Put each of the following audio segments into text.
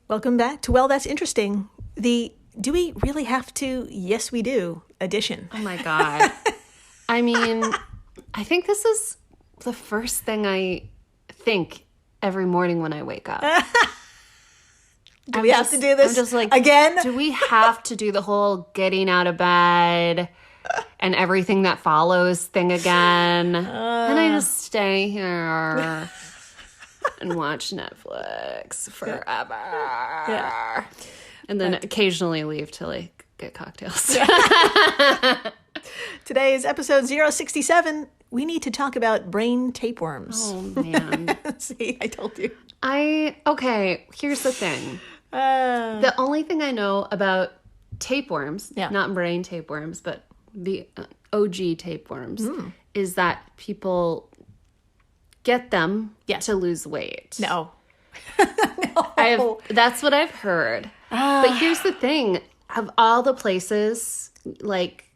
Welcome back to Well, That's Interesting, the Do We Really Have to? Yes, We Do edition. Oh my God. I mean, I think this is the first thing I think every morning when I wake up. Do we have to do this I'm just like, again? Do we have to do the whole getting out of bed and everything that follows thing again? And I just stay here and watch Netflix forever. Yeah. And then occasionally leave to like get cocktails. Today is episode 067. We need to talk about brain tapeworms. Oh, man. See, I told you. Okay, here's the thing. The only thing I know about tapeworms, not brain tapeworms, but the OG tapeworms, is that people get them to lose weight. No. That's what I've heard. But here's the thing. Of all the places, like,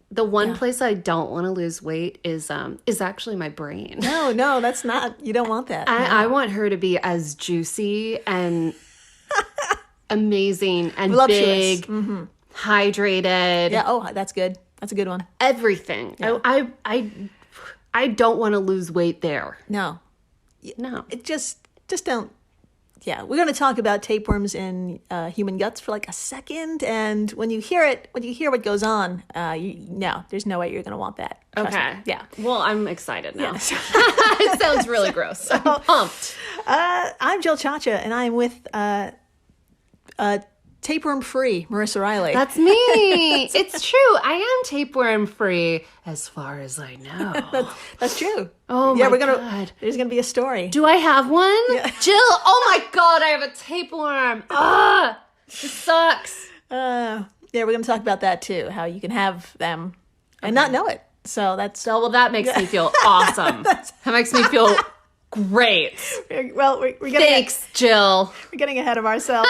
the one place I don't want to lose weight is actually my brain. No, that's not. You don't want that. I want her to be as juicy and amazing and voluptuous. big, hydrated. Yeah. Oh, that's good. That's a good one. Everything. Yeah. I don't want to lose weight there. No. It just don't. Yeah, we're going to talk about tapeworms in human guts for like a second, and when you hear what goes on, there's no way you're going to want that. Okay. Yeah. Well, I'm excited now. Yes. It sounds really gross. I'm pumped. I'm Jill Chacha, and I'm with tapeworm-free Marissa Riley. That's me. It's true. I am tapeworm-free, as far as I know. That's true. Oh, yeah, my God. There's going to be a story. Do I have one? Yeah. Jill, oh my God, I have a tapeworm. This sucks. Yeah, we're going to talk about that too, how you can have them and not know it. So that's... Well, that makes me feel awesome. That makes me feel great. Well, we're getting... Thanks, Jill. We're getting ahead of ourselves.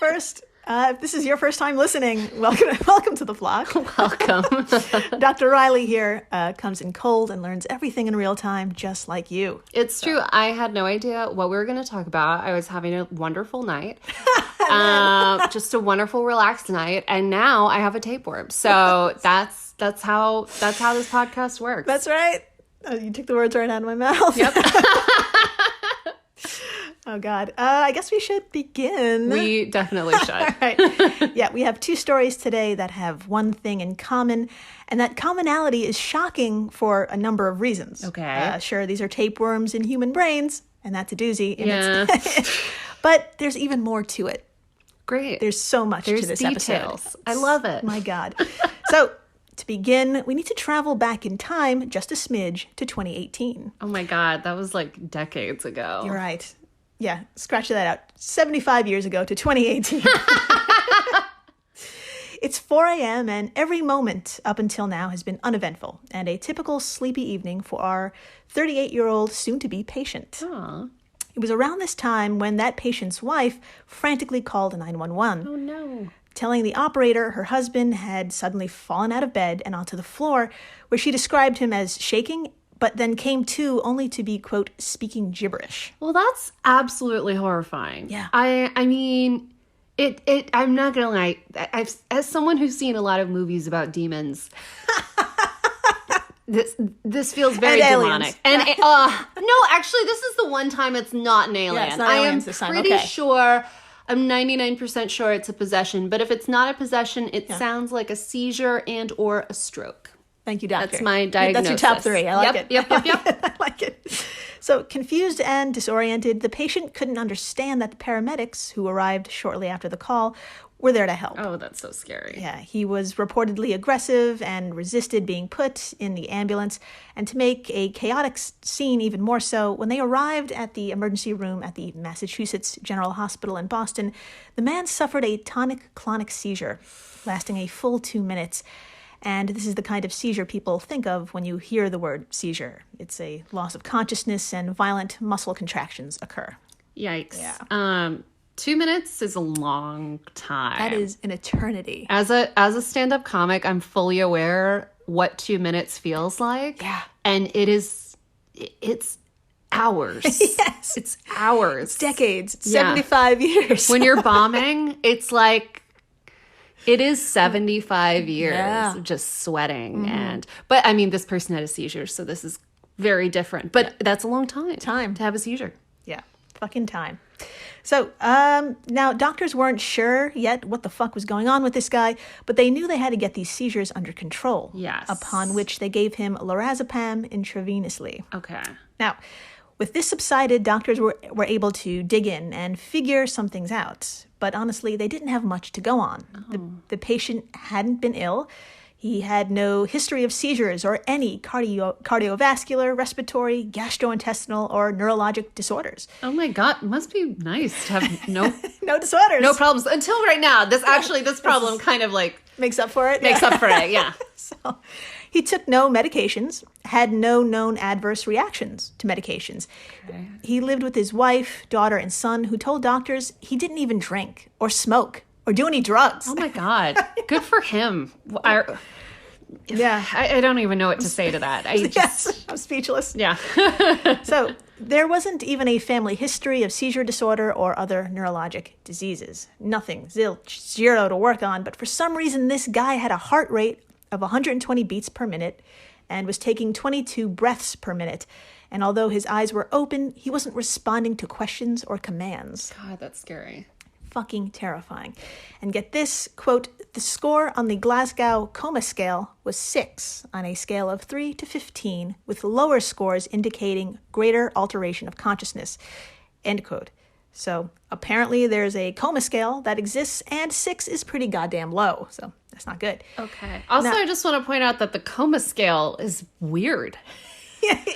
First, if this is your first time listening, welcome to the flock. Welcome. Dr. Riley here comes in cold and learns everything in real time, just like you. It's true. I had no idea what we were going to talk about. I was having a wonderful night, just a wonderful, relaxed night, and now I have a tapeworm. So that's how this podcast works. That's right. You took the words right out of my mouth. Yep. Oh, God. I guess we should begin. We definitely should. All right. Yeah, we have two stories today that have one thing in common, and that commonality is shocking for a number of reasons. Okay. Sure, these are tapeworms in human brains, and that's a doozy. Yeah. But there's even more to it. Great. There's so much to this details. episode. I love it. My God. So, to begin, we need to travel back in time just a smidge to 2018. Oh, my God. That was like decades ago. You're right. Yeah, scratch that out. 75 years ago to 2018. It's 4 a.m. and every moment up until now has been uneventful and a typical sleepy evening for our 38-year-old soon-to-be patient. Aww. It was around this time when that patient's wife frantically called 911. Oh, no. Telling the operator her husband had suddenly fallen out of bed and onto the floor, where she described him as shaking, but then came to only to be, quote, speaking gibberish. Well, that's absolutely horrifying. Yeah. I mean, I'm not going to lie. As someone who's seen a lot of movies about demons, this feels very demonic. And no, actually, this is the one time it's not an alien. Yeah, it's not aliens this time. Pretty sure, I'm 99% sure it's a possession. But if it's not a possession, it sounds like a seizure and or a stroke. Thank you, doctor. That's my diagnosis. That's your top three. I like it. Yep. I like it. So, confused and disoriented, the patient couldn't understand that the paramedics, who arrived shortly after the call, were there to help. Oh, that's so scary. Yeah, he was reportedly aggressive and resisted being put in the ambulance. And to make a chaotic scene even more so, when they arrived at the emergency room at the Massachusetts General Hospital in Boston, the man suffered a tonic-clonic seizure, lasting a full 2 minutes. And this is the kind of seizure people think of when you hear the word seizure. It's a loss of consciousness and violent muscle contractions occur. Yikes. Yeah. 2 minutes is a long time. That is an eternity. As a stand-up comic, I'm fully aware what 2 minutes feels like. Yeah. And it's hours. Yes. It's hours. Decades. 75 years. When you're bombing, it's like, it is 75 years of just sweating. But I mean, this person had a seizure, so this is very different. But that's a long time. To have a seizure. Yeah. Fucking time. So, now doctors weren't sure yet what the fuck was going on with this guy, but they knew they had to get these seizures under control. Yes. Upon which they gave him lorazepam intravenously. Okay. Now, with this subsided, doctors were able to dig in and figure some things out. But honestly, they didn't have much to go on. The patient hadn't been ill. He had no history of seizures or any cardiovascular, respiratory, gastrointestinal, or neurologic disorders. Oh my God, it must be nice to have no disorders. No problems. Until right now. This problem kind of like... Makes up for it? Makes up for it, yeah. So he took no medications, had no known adverse reactions to medications. Okay. He lived with his wife, daughter, and son, who told doctors he didn't even drink or smoke or do any drugs. Oh my God. Good for him. I don't even know what to say to that. Yes, I'm speechless. Yeah. So there wasn't even a family history of seizure disorder or other neurologic diseases. Nothing, zilch, zero to work on. But for some reason, this guy had a heart rate of 120 beats per minute and was taking 22 breaths per minute. And although his eyes were open, he wasn't responding to questions or commands. God, that's scary. Fucking terrifying. And get this, quote, the score on the Glasgow Coma Scale was 6 on a scale of 3 to 15, with lower scores indicating greater alteration of consciousness, end quote. So apparently there's a coma scale that exists, and 6 is pretty goddamn low, so that's not good. Okay. Also, I just want to point out that the coma scale is weird.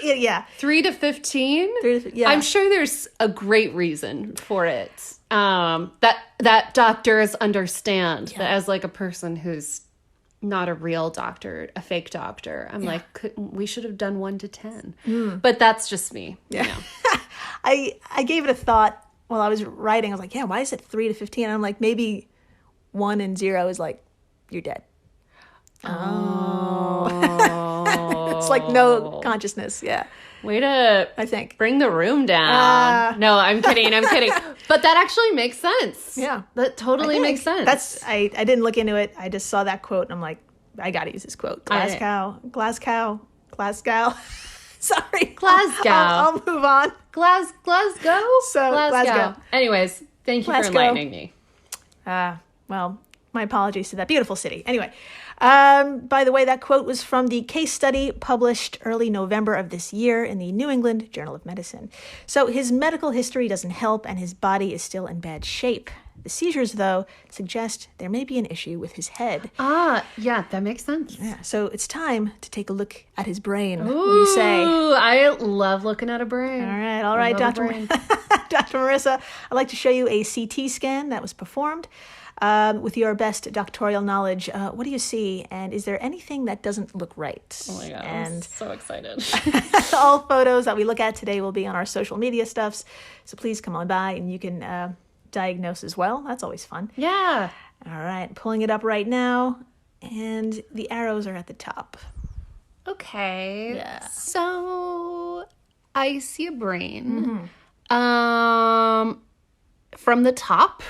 Yeah. 3 to 15? Yeah. I'm sure there's a great reason for it. That doctors understand that as like a person who's not a real doctor, a fake doctor. I'm like, we should have done 1 to 10. But that's just me. Yeah. You know. I gave it a thought while I was writing. I was like, yeah, why is it 3 to 15? And I'm like, maybe 1 and 0 is like, you're dead. Oh. It's like no consciousness. Yeah. Way to, I think, bring the room down. No, I'm kidding. But that actually makes sense. Yeah. That totally makes sense. I didn't look into it. I just saw that quote and I'm like, I got to use this quote. Glasgow. Sorry. Glasgow. I'll move on. Glasgow? So, Glasgow. Anyways, thank you for enlightening me. Well, my apologies to that beautiful city. Anyway, by the way, that quote was from the case study published early November of this year in the New England Journal of Medicine. So his medical history doesn't help, and his body is still in bad shape. The seizures, though, suggest there may be an issue with his head. Yeah, that makes sense. Yeah, so it's time to take a look at his brain. Ooh, what do you say? I love looking at a brain. All right, Dr. Marissa, I'd like to show you a CT scan that was performed. With your best doctoral knowledge, what do you see? And is there anything that doesn't look right? Oh my God, I'm so excited. All photos that we look at today will be on our social media stuffs. So please come on by and you can diagnose as well. That's always fun. Yeah. All right, pulling it up right now. And the arrows are at the top. Okay. Yeah. So I see a brain. Mm-hmm. From the top.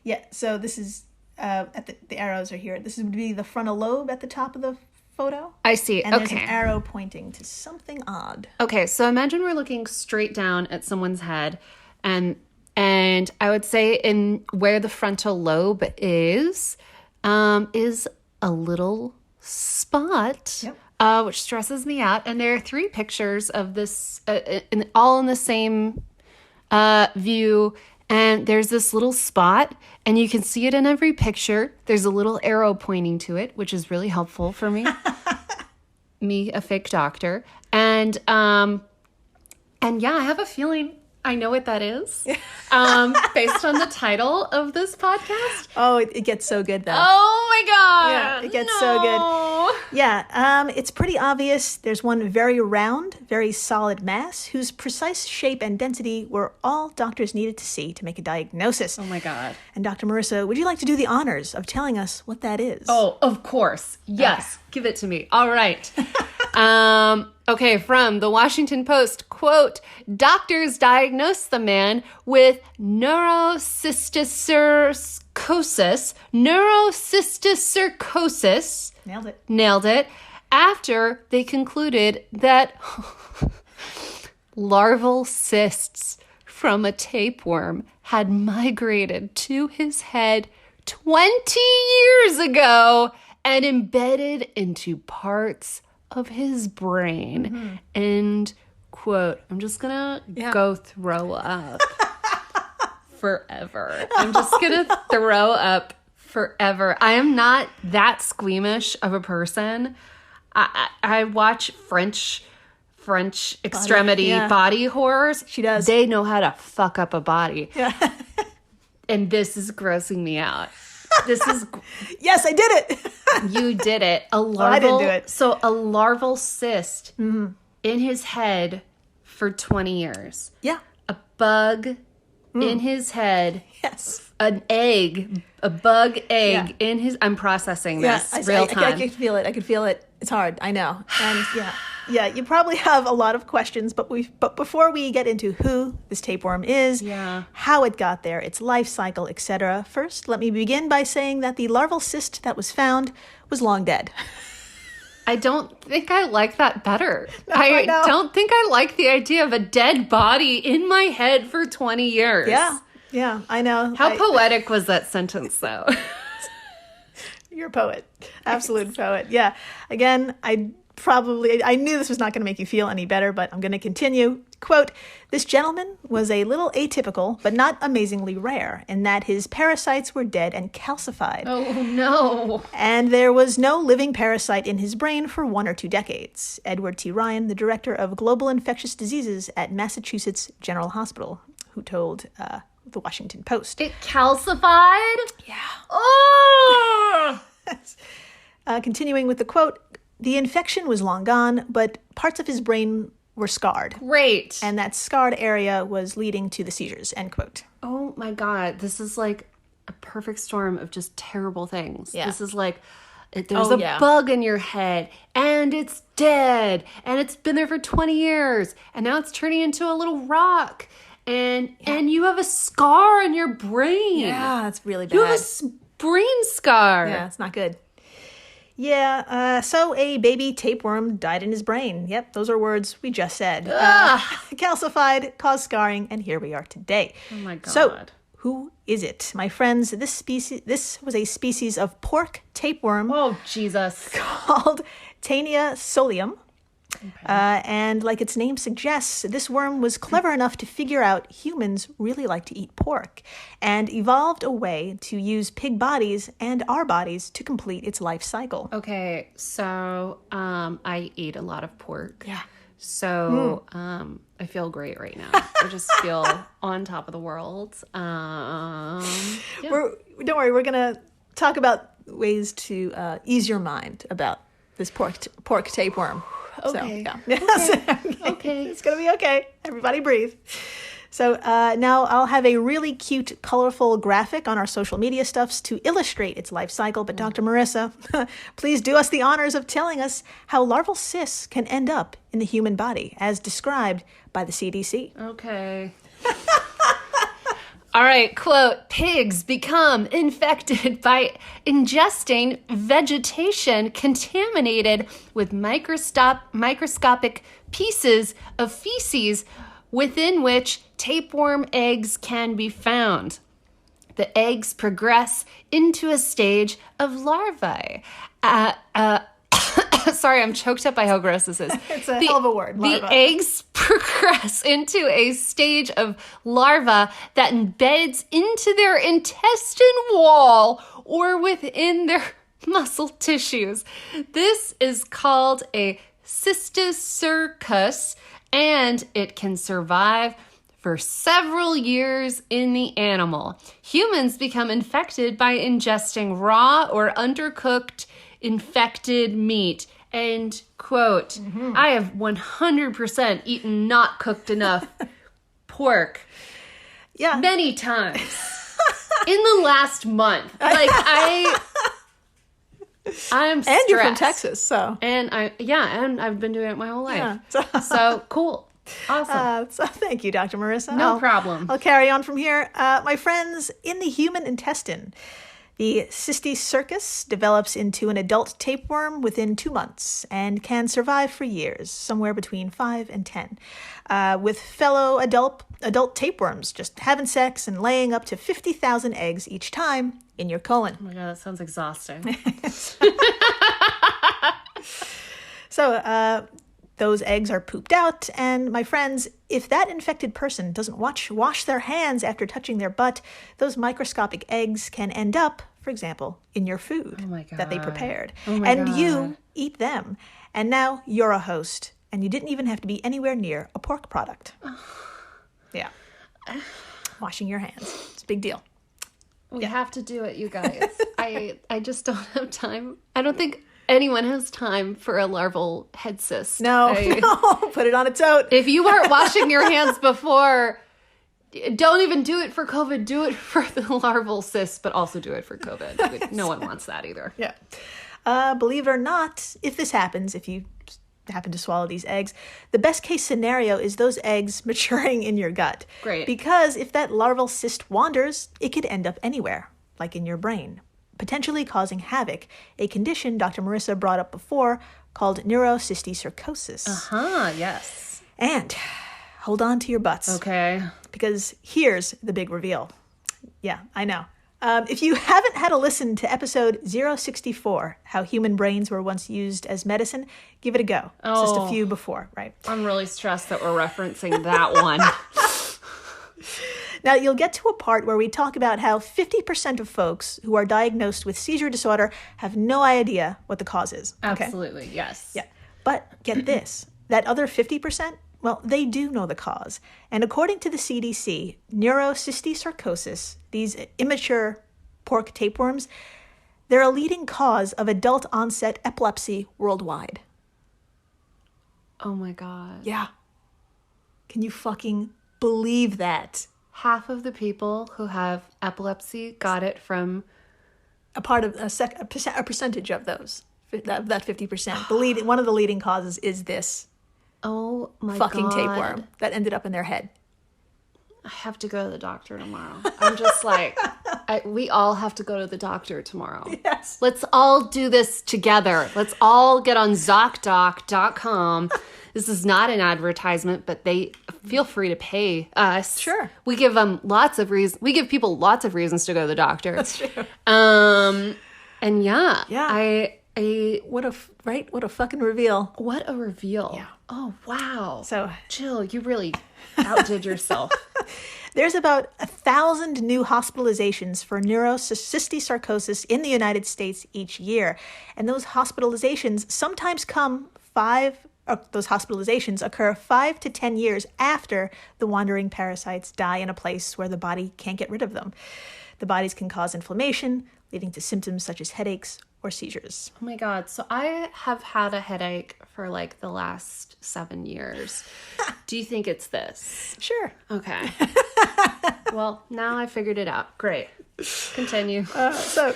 Yeah, so this is, the arrows are here. This would be the frontal lobe at the top of the photo. I see, and there's an arrow pointing to something odd. Okay, so imagine we're looking straight down at someone's head, and I would say in where the frontal lobe is a little spot, which stresses me out. And there are 3 pictures of this, all in the same view. And there's this little spot, and you can see it in every picture. There's a little arrow pointing to it, which is really helpful for me. Me, a fake doctor. And yeah, I have a feeling I know what that is. Based on the title of this podcast. Oh, it gets so good, though. Oh, my God. Yeah, it gets so good. Yeah, it's pretty obvious. There's one very round, very solid mass whose precise shape and density were all doctors needed to see to make a diagnosis. Oh, my God. And Dr. Marissa, would you like to do the honors of telling us what that is? Oh, of course. Yes. Give it to me. All right. Okay, from the Washington Post, quote, doctors diagnosed the man with neurocysticercosis. Nailed it. After they concluded that larval cysts from a tapeworm had migrated to his head 20 years ago and embedded into parts of his brain. End quote. I'm just gonna go throw up forever. I'm just gonna throw up forever. I am not that squeamish of a person. I watch French extremity body horrors. She does. They know how to fuck up a body. Yeah. And this is grossing me out. This is... Yes, I did it. You did it. I didn't do it. So a larval cyst in his head for 20 years. Yeah. A bug in his head. Yes. A bug egg in his... I'm processing this real time. I can feel it. I can feel it. It's hard. I know. And yeah, you probably have a lot of questions, but before we get into who this tapeworm is, how it got there, its life cycle, etc., first, let me begin by saying that the larval cyst that was found was long dead. I don't think I like that better. No, I don't think I like the idea of a dead body in my head for 20 years. Yeah, I know. How poetic was that sentence, though? You're a poet. Absolute poet. Yeah. Again, I knew this was not going to make you feel any better, but I'm going to continue. Quote, this gentleman was a little atypical, but not amazingly rare, in that his parasites were dead and calcified. Oh, no. And there was no living parasite in his brain for 1 or 2 decades. Edward T. Ryan, the director of global infectious diseases at Massachusetts General Hospital, who told the Washington Post. It calcified? Yeah. Oh! Continuing with the quote, the infection was long gone, but parts of his brain were scarred. Great. And that scarred area was leading to the seizures, end quote. Oh my God. This is like a perfect storm of just terrible things. Yeah. This is like, there's a bug in your head, and it's dead, and it's been there for 20 years, and now it's turning into a little rock. And you have a scar in your brain. Yeah, that's really bad. You have a brain scar. Yeah, it's not good. Yeah, so a baby tapeworm died in his brain. Yep, those are words we just said. Calcified, caused scarring, and here we are today. Oh my God. So, who is it? My friends, this was a species of pork tapeworm. Oh, Jesus. Called Taenia solium. Okay. And like its name suggests, this worm was clever enough to figure out humans really like to eat pork and evolved a way to use pig bodies and our bodies to complete its life cycle. Okay, so I eat a lot of pork. Yeah. So I feel great right now. I just feel on top of the world. Don't worry, we're going to talk about ways to ease your mind about this pork tapeworm. Okay. So, yeah. Okay. It's going to be okay. Everybody breathe. So now I'll have a really cute, colorful graphic on our social media stuffs to illustrate its life cycle. But Dr. Marissa, please do us the honors of telling us how larval cysts can end up in the human body, as described by the CDC. Okay. All right, quote, pigs become infected by ingesting vegetation contaminated with microscopic pieces of feces within which tapeworm eggs can be found. The eggs progress into a stage of larvae. Sorry, I'm choked up by how gross this is. It's a hell of a word, larva. The eggs progress into a stage of larva that embeds into their intestine wall or within their muscle tissues. This is called a cysticercus, and it can survive for several years in the animal. Humans become infected by ingesting raw or undercooked infected meat. End quote. Mm-hmm. I have 100% eaten not cooked enough pork. Yeah. Many times. In the last month. Like I'm stressed. And you're from Texas, so. And I've been doing it my whole life. Yeah. So cool. Awesome. So thank you, Dr. Marissa. No problem. I'll carry on from here. My friends, in the human intestine, the cysticercus develops into an adult tapeworm within 2 months and can survive for years, somewhere between 5 and 10, with fellow adult tapeworms just having sex and laying up to 50,000 eggs each time in your colon. Oh my God, that sounds exhausting. So, those eggs are pooped out, and my friends, if that infected person doesn't wash their hands after touching their butt, those microscopic eggs can end up, for example, in your food that they prepared. You eat them, and now you're a host, and you didn't even have to be anywhere near a pork product. Yeah. Washing your hands. It's a big deal. We have to do it, you guys. I just don't have time. I don't think anyone has time for a larval head cyst. No, put it on its own. If you weren't washing your hands before, don't even do it for COVID. Do it for the larval cyst, but also do it for COVID. No one wants that either. Yeah. Believe it or not, if this happens, if you happen to swallow these eggs, the best case scenario is those eggs maturing in your gut. Great. Because if that larval cyst wanders, it could end up anywhere, like in your brain, potentially causing havoc, a condition Dr. Marissa brought up before called neurocysticercosis. Yes. And hold on to your butts. Okay. Because here's the big reveal. Yeah, I know. If you haven't had a listen to episode 064, how human brains were once used as medicine, give it a go. It's just a few before, right? I'm really stressed that we're referencing that one. Now, you'll get to a part where we talk about how 50% of folks who are diagnosed with seizure disorder have no idea what the cause is. Okay? Absolutely, yes. Yeah. But get this, that other 50%, well, they do know the cause. And according to the CDC, neurocysticercosis, these immature pork tapeworms, they're a leading cause of adult-onset epilepsy worldwide. Oh my God. Yeah. Can you fucking believe that? Half of the people who have epilepsy got it from a percentage of those, that 50%. One of the leading causes is this. Oh my fucking God. Tapeworm that ended up in their head. I have to go to the doctor tomorrow. I'm just like, we all have to go to the doctor tomorrow. Yes. Let's all do this together. Let's all get on ZocDoc.com. This is not an advertisement, but they feel free to pay us. Sure. We give them lots of reasons. We give people lots of reasons to go to the doctor. That's true. And yeah. What a fucking reveal. What a reveal. Yeah. Oh, wow. So, Jill, you really outdid yourself. There's about 1,000 new hospitalizations for neurocysticercosis in the United States each year. And those hospitalizations sometimes those hospitalizations occur 5 to 10 years after the wandering parasites die in a place where the body can't get rid of them. The bodies can cause inflammation, leading to symptoms such as headaches or seizures. Oh my God. So I have had a headache for like the last 7 years. Do you think it's this? Sure. Okay. Well, now I figured it out. Great. Continue. So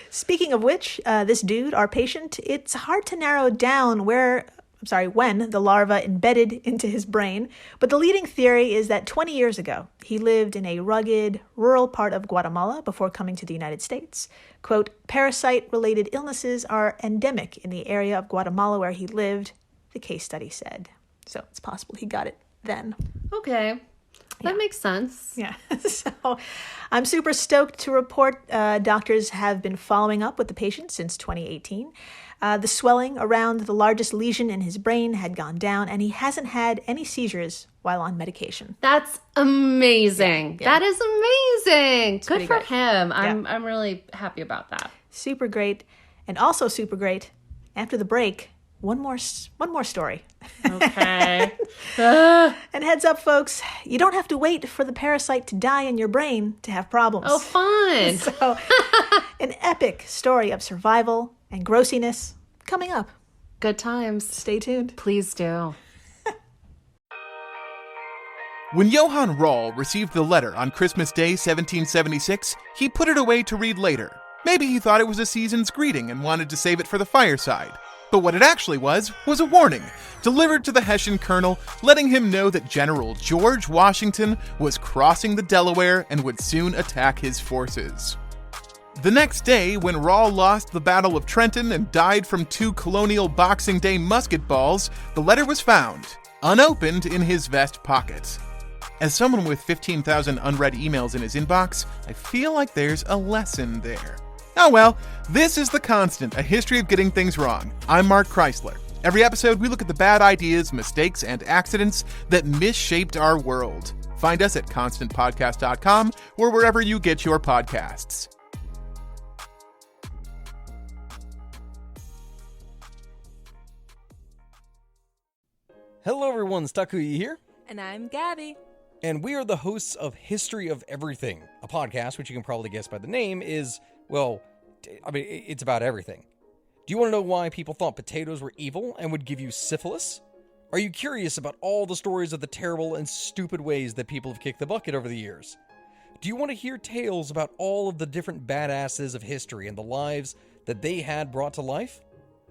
speaking of which, this dude, our patient, it's hard to narrow down when the larva embedded into his brain, but the leading theory is that 20 years ago, he lived in a rugged, rural part of Guatemala before coming to the United States. Quote, parasite-related illnesses are endemic in the area of Guatemala where he lived, the case study said. So it's possible he got it then. Okay. That makes sense. Yeah. So I'm super stoked to report doctors have been following up with the patient since 2018. The swelling around the largest lesion in his brain had gone down, and he hasn't had any seizures while on medication. That's amazing. Yeah. That is amazing. Good for him. Yeah. I'm really happy about that. Super great. And also super great, after the break, one more story. Okay. And heads up, folks, you don't have to wait for the parasite to die in your brain to have problems. Oh, fun. So, an epic story of survival and grossiness coming up. Good times. Stay tuned. Please do. When Johann Rall received the letter on Christmas Day 1776, he put it away to read later. Maybe he thought it was a season's greeting and wanted to save it for the fireside. But what it actually was a warning, delivered to the Hessian colonel, letting him know that General George Washington was crossing the Delaware and would soon attack his forces. The next day, when Rahl lost the Battle of Trenton and died from 2 colonial Boxing Day musket balls, the letter was found, unopened, in his vest pocket. As someone with 15,000 unread emails in his inbox, I feel like there's a lesson there. Oh well, this is The Constant, a history of getting things wrong. I'm Mark Chrysler. Every episode, we look at the bad ideas, mistakes, and accidents that misshaped our world. Find us at constantpodcast.com or wherever you get your podcasts. Hello everyone, Stakuyi here. And I'm Gabby. And we are the hosts of History of Everything, a podcast which you can probably guess by the name is, well, it's about everything. Do you want to know why people thought potatoes were evil and would give you syphilis? Are you curious about all the stories of the terrible and stupid ways that people have kicked the bucket over the years? Do you want to hear tales about all of the different badasses of history and the lives that they had brought to life?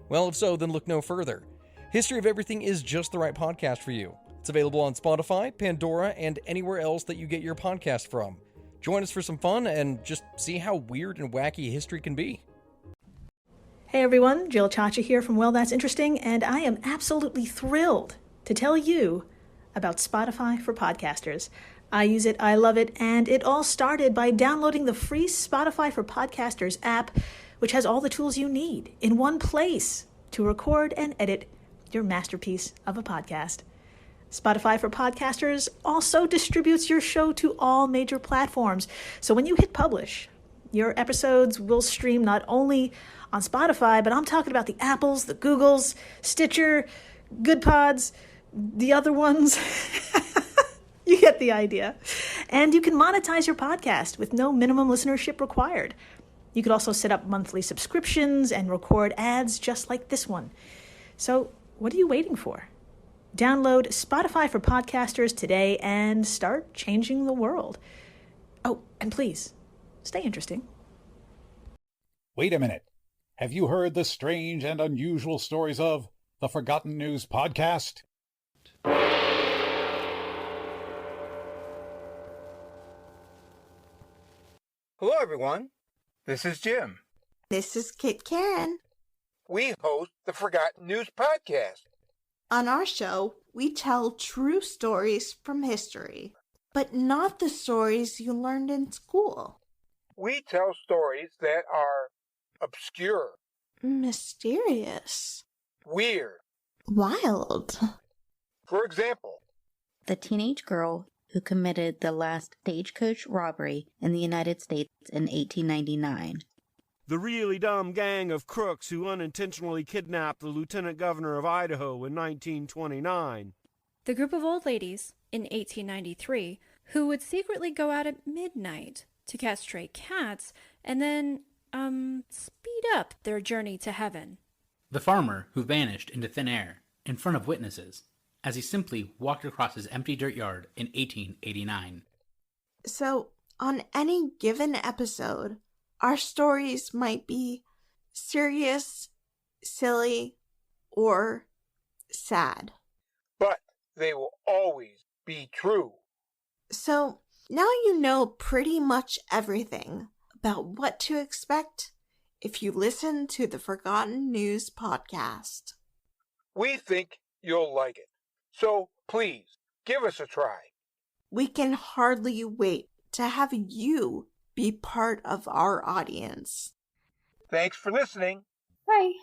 Well, if so, then look no further. History of Everything is just the right podcast for you. It's available on Spotify, Pandora, and anywhere else that you get your podcast from. Join us for some fun and just see how weird and wacky history can be. Hey everyone, Jill Chacha here from Well, That's Interesting, and I am absolutely thrilled to tell you about Spotify for podcasters. I use it, I love it, and it all started by downloading the free Spotify for Podcasters app, which has all the tools you need in one place to record and edit your masterpiece of a podcast. Spotify for Podcasters also distributes your show to all major platforms. So when you hit publish, your episodes will stream not only on Spotify, but I'm talking about the Apples, the Googles, Stitcher, Good Pods, the other ones. You get the idea. And you can monetize your podcast with no minimum listenership required. You could also set up monthly subscriptions and record ads just like this one. So what are you waiting for? Download Spotify for Podcasters today and start changing the world. Oh, and please, stay interesting. Wait a minute. Have you heard the strange and unusual stories of the Forgotten News podcast? Hello, everyone. This is Jim. This is Kit Karen. We host the Forgotten News podcast. On our show, we tell true stories from history, but not the stories you learned in school. We tell stories that are obscure, mysterious, weird, wild. For example, the teenage girl who committed the last stagecoach robbery in the United States in 1899. The really dumb gang of crooks who unintentionally kidnapped the lieutenant governor of Idaho in 1929. The group of old ladies in 1893 who would secretly go out at midnight to catch stray cats and then, speed up their journey to heaven. The farmer who vanished into thin air in front of witnesses as he simply walked across his empty dirt yard in 1889. So, on any given episode, our stories might be serious, silly, or sad. But they will always be true. So, now you know pretty much everything about what to expect if you listen to the Forgotten News podcast. We think you'll like it. So, please, give us a try. We can hardly wait to have you be part of our audience. Thanks for listening. Bye.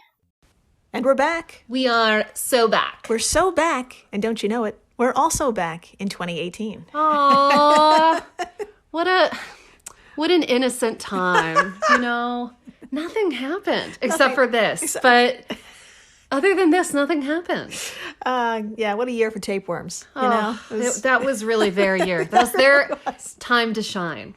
And we're back. We are so back. We're so back, and don't you know it, we're also back in 2018. Aww. What an innocent time, you know? Nothing happened except for this. But other than this, nothing happened. Yeah, what a year for tapeworms. You know? That was really their year. That was their time to shine.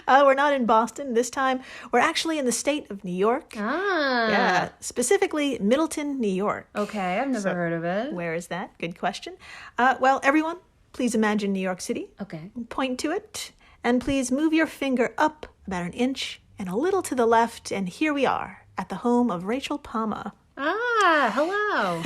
We're not in Boston this time. We're actually in the state of New York. Yeah, specifically Middleton, New York. Okay, I've never heard of it. Where is that? Good question. Well, everyone, please imagine New York City. Okay. Point to it, and please move your finger up about an inch and a little to the left, and here we are at the home of Rachel Palma. Ah, hello.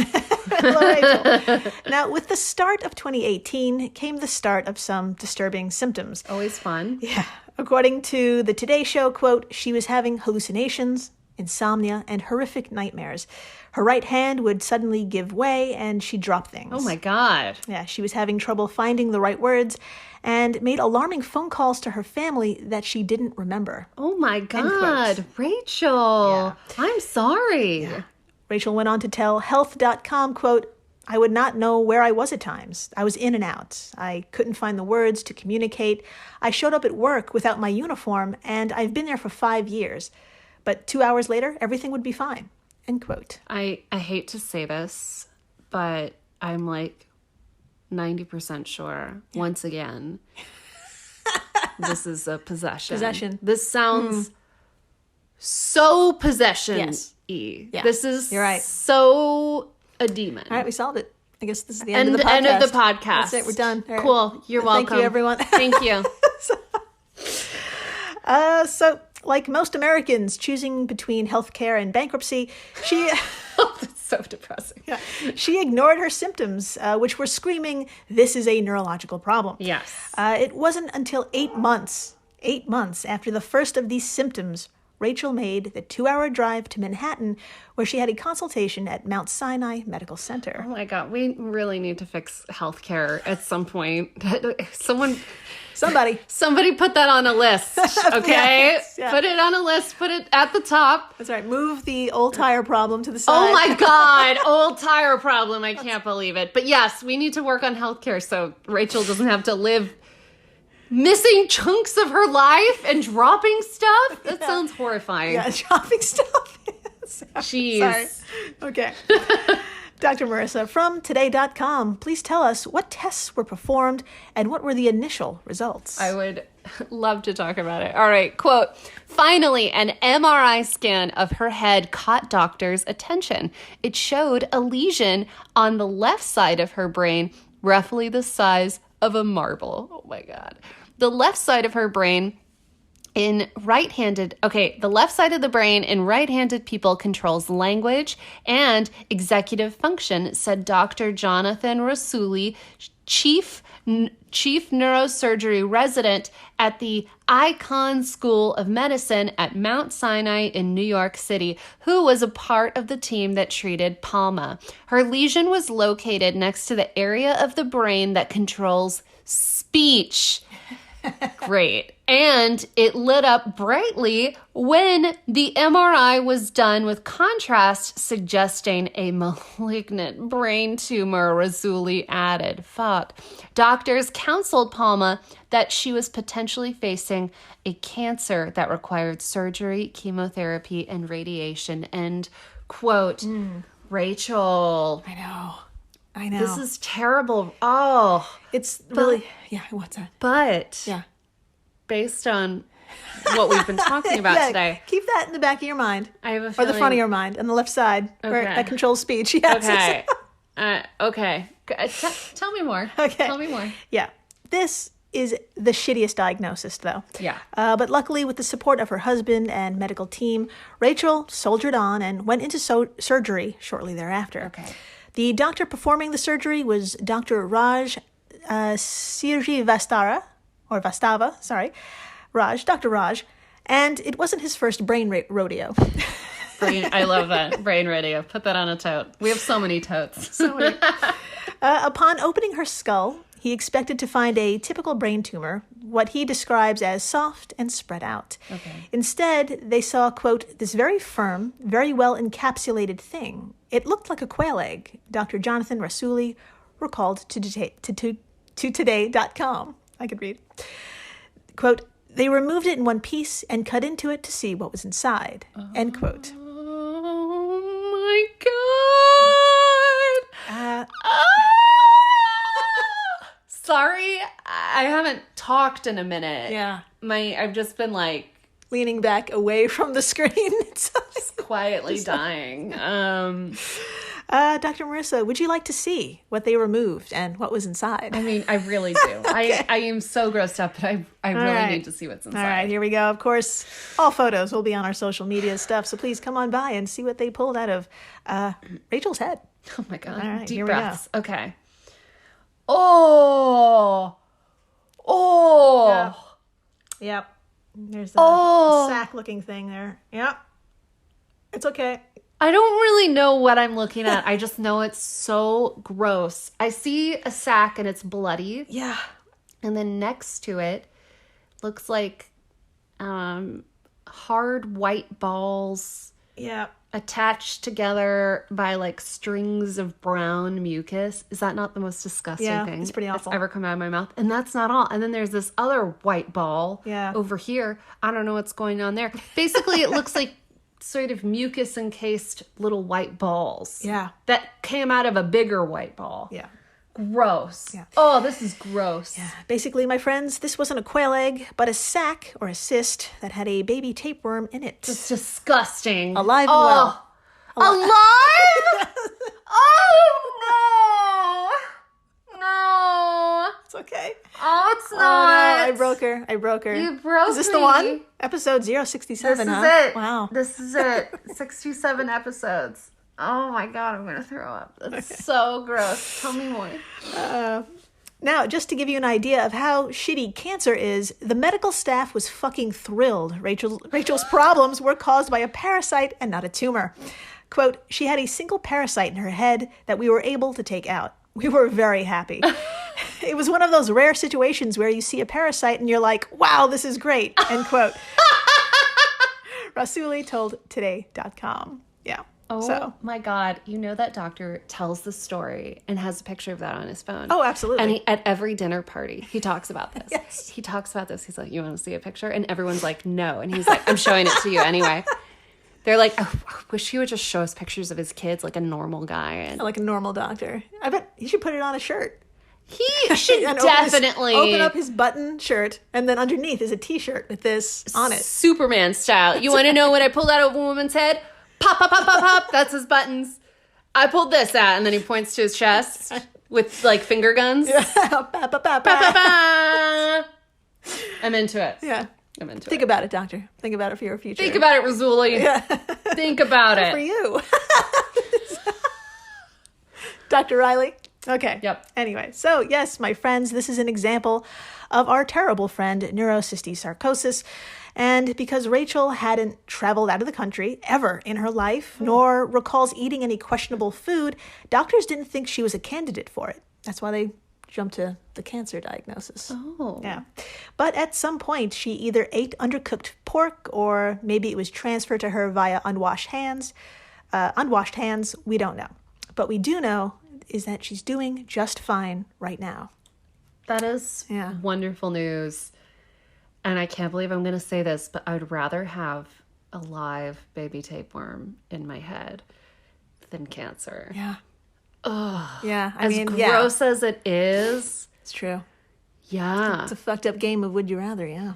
Hello, Rachel. Now, with the start of 2018 came the start of some disturbing symptoms. Always fun. Yeah. According to the Today Show, quote, she was having hallucinations, insomnia, and horrific nightmares. Her right hand would suddenly give way, and she'd drop things. Oh, my God. Yeah, she was having trouble finding the right words and made alarming phone calls to her family that she didn't remember. Oh, my God. Rachel. Yeah. I'm sorry. Yeah. Rachel went on to tell Health.com, quote, I would not know where I was at times. I was in and out. I couldn't find the words to communicate. I showed up at work without my uniform, and I've been there for 5 years. But 2 hours later, everything would be fine. End quote. I hate to say this, but I'm like 90% sure, once again, this is a possession. Possession. This sounds so possession-y. Yes. Yeah. This is You're right. so a demon. All right, we solved it. I guess this is the end of the podcast. End of the podcast. That's it. We're done. All right. Cool. You're welcome. Thank you, everyone. Thank you. So, like most Americans choosing between healthcare and bankruptcy, she... That's so depressing. Yeah. She ignored her symptoms, which were screaming, this is a neurological problem. Yes. It wasn't until 8 months after the first of these symptoms, Rachel made the 2-hour drive to Manhattan, where she had a consultation at Mount Sinai Medical Center. Oh my God, we really need to fix healthcare at some point. Somebody put that on a list, okay? Yes, yeah. Put it on a list, put it at the top. That's right, move the old tire problem to the side. Oh my God, old tire problem, I can't believe it. But yes, we need to work on healthcare so Rachel doesn't have to live missing chunks of her life and dropping stuff? That sounds horrifying. Yeah, dropping stuff. Jeez. Sorry. Okay. Dr. Marissa, from today.com, please tell us what tests were performed and what were the initial results. I would love to talk about it. All right, quote, finally, an MRI scan of her head caught doctors' attention. It showed a lesion on the left side of her brain, roughly the size of a marble. Oh my God. The left side of her brain the left side of the brain in right-handed people controls language and executive function, said Dr. Jonathan Rasuli, chief neurosurgery resident at the Icahn School of Medicine at Mount Sinai in New York City, who was a part of the team that treated Palma. Her lesion was located next to the area of the brain that controls speech. Great. And it lit up brightly when the MRI was done with contrast, suggesting a malignant brain tumor, Rasuli added. Fuck. Doctors counseled Palma that she was potentially facing a cancer that required surgery, chemotherapy, and radiation. End quote. Rachel. I know. This is terrible. Oh. It's really... Yeah, what's that? But... Yeah. Based on what we've been talking about today. Keep that in the back of your mind. I have a feeling... Or the front of your mind, on the left side, where that controls speech. Yes. Okay. Okay. Tell me more. Okay. Tell me more. Yeah. This is the shittiest diagnosis, though. Yeah. But luckily, with the support of her husband and medical team, Rachel soldiered on and went into surgery shortly thereafter. Okay. The doctor performing the surgery was Dr. Raj Srivastava, Dr. Raj, and it wasn't his first brain rodeo. I love that. Brain rodeo. Put that on a tote. We have so many totes. So many. Upon opening her skull, he expected to find a typical brain tumor, what he describes as soft and spread out. Okay. Instead, they saw, quote, this very firm, very well encapsulated thing. It looked like a quail egg, Dr. Jonathan Rasuli recalled to today.com. I could read. Quote, they removed it in one piece and cut into it to see what was inside. End quote. Oh my God. Sorry, I haven't talked in a minute. Yeah. I've just been like... leaning back away from the screen. Just quietly dying. Dr. Marissa, would you like to see what they removed and what was inside? I mean, I really do. Okay. I am so grossed up, but I really need to see what's inside. All right, here we go. Of course, all photos will be on our social media stuff, so please come on by and see what they pulled out of Rachel's head. Oh my God. All right, Deep here breaths. Okay. Oh. Yep. There's a sack-looking thing there. Yep. It's okay. I don't really know what I'm looking at. I just know it's so gross. I see a sack and it's bloody. Yeah. And then next to it looks like hard white balls. Yeah. Attached together by like strings of brown mucus. Is that not the most disgusting thing it's pretty awful. that's ever come out of my mouth? And that's not all. And then there's this other white ball over here. I don't know what's going on there. Basically, it looks like sort of mucus encased little white balls. Yeah. That came out of a bigger white ball. Yeah. Gross. Yeah. Oh, this is gross. Yeah. Basically, my friends, this wasn't a quail egg, but a sac or a cyst that had a baby tapeworm in it. It's disgusting. Alive and well. Alive? Oh, no. No. It's okay. Oh, it's not. Oh, no, I broke her. You broke me. Is this the one? Episode 067, This is huh? it. Wow. This is it. 67 episodes. Oh my God, I'm going to throw up. That's so gross. Tell me more. Now, just to give you an idea of how shitty cancer is, the medical staff was fucking thrilled. Rachel's problems were caused by a parasite and not a tumor. Quote, she had a single parasite in her head that we were able to take out. We were very happy. It was one of those rare situations where you see a parasite and you're like, wow, this is great, end quote. Rasuli told Today.com. Yeah. Oh my God. You know that doctor tells the story and has a picture of that on his phone. Oh, absolutely. And at every dinner party, he talks about this. Yes. He talks about this. He's like, you want to see a picture? And everyone's like, no. And he's like, I'm showing it to you anyway. They're like, oh, I wish he would just show us pictures of his kids like a normal guy. And like a normal doctor. I bet he should put it on a shirt. He should definitely open up his button shirt, and then underneath is a t-shirt with this on it. Superman style. You want to know what I pulled out of a woman's head? Pop, pop, pop, pop, pop. That's his buttons. I pulled this out, and then he points to his chest with like finger guns. Yeah. I'm into it. Yeah. I'm into it. Think about it, doctor. Think about it for your future. Think about it, Razuli. Yeah. Think about it. For you. Dr. Riley. Okay. Yep. Anyway, so yes, my friends, this is an example of our terrible friend, neurocystosarcosis. And because Rachel hadn't traveled out of the country ever in her life, nor recalls eating any questionable food, doctors didn't think she was a candidate for it. That's why they jumped to the cancer diagnosis. Oh. Yeah. But at some point, she either ate undercooked pork or maybe it was transferred to her via unwashed hands. Unwashed hands, we don't know. But we do know is that she's doing just fine right now. That is wonderful news. And I can't believe I'm going to say this, but I would rather have a live baby tapeworm in my head than cancer. Yeah. Ugh. Yeah. As gross as it is. It's true. Yeah. It's a fucked up game of would you rather, yeah.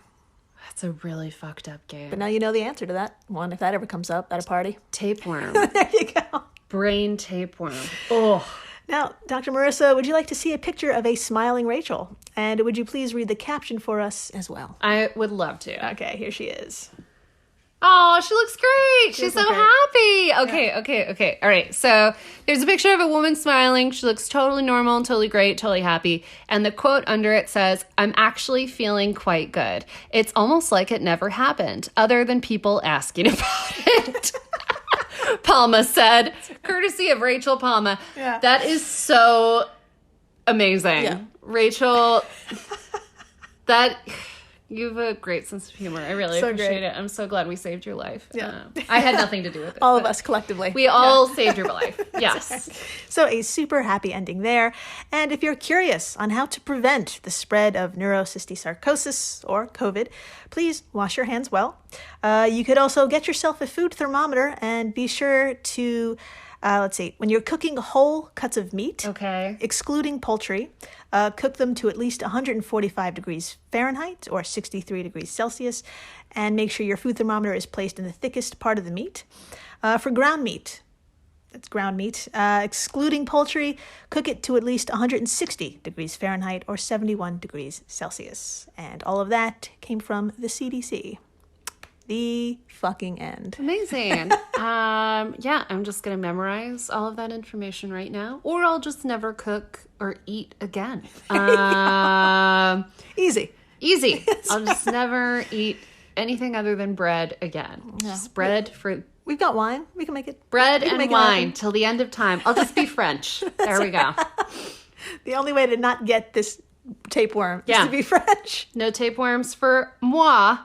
That's a really fucked up game. But now you know the answer to that one if that ever comes up at a party. Tapeworm. There you go. Brain tapeworm. Oh. Now, Dr. Marissa, would you like to see a picture of a smiling Rachel? And would you please read the caption for us as well? I would love to. Okay, here she is. Oh, she looks great. She's so happy. Okay. All right. So there's a picture of a woman smiling. She looks totally normal, totally great, totally happy. And the quote under it says, I'm actually feeling quite good. It's almost like it never happened, other than people asking about it. Palma said, courtesy of Rachel Palma. Yeah. That is so amazing. Yeah. Rachel, you have a great sense of humor. I really appreciate it. I'm so glad we saved your life. Yeah. I had nothing to do with it. All of us collectively. We all saved your life. Yes. So a super happy ending there. And if you're curious on how to prevent the spread of neurocystosarcosis or COVID, please wash your hands well. You could also get yourself a food thermometer and be sure to, when you're cooking whole cuts of meat, excluding poultry, cook them to at least 145 degrees Fahrenheit or 63 degrees Celsius, and make sure your food thermometer is placed in the thickest part of the meat. For ground meat, That's ground meat. Excluding poultry, cook it to at least 160 degrees Fahrenheit or 71 degrees Celsius. And all of that came from the CDC. The fucking end. Amazing. Yeah, I'm just going to memorize all of that information right now, or I'll just never cook or eat again. Easy. I'll just never eat anything other than bread again. Yeah. Just bread for... We've got wine. We can make it. Bread and wine till the end of time. I'll just be French. There we go. The only way to not get this tapeworm is to be French. No tapeworms for moi.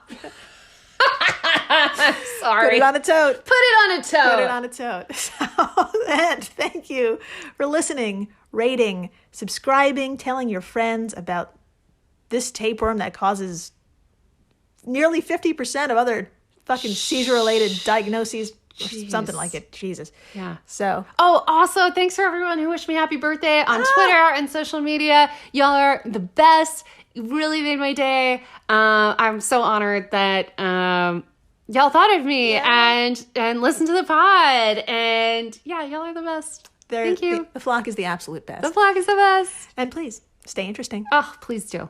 Sorry. Put it on a tote. Put it on a tote. Put it on a tote. So, and thank you for listening, rating, subscribing, telling your friends about this tapeworm that causes nearly 50% of other fucking seizure-related diagnoses. Jeez. Something like it. Jesus. Yeah. So. Oh, also, thanks for everyone who wished me happy birthday on Twitter and social media. Y'all are the best. You really made my day. I'm so honored that y'all thought of me and listened to the pod. And yeah, y'all are the best. Thank you. The flock is the absolute best. The flock is the best. And please, stay interesting. Oh, please do.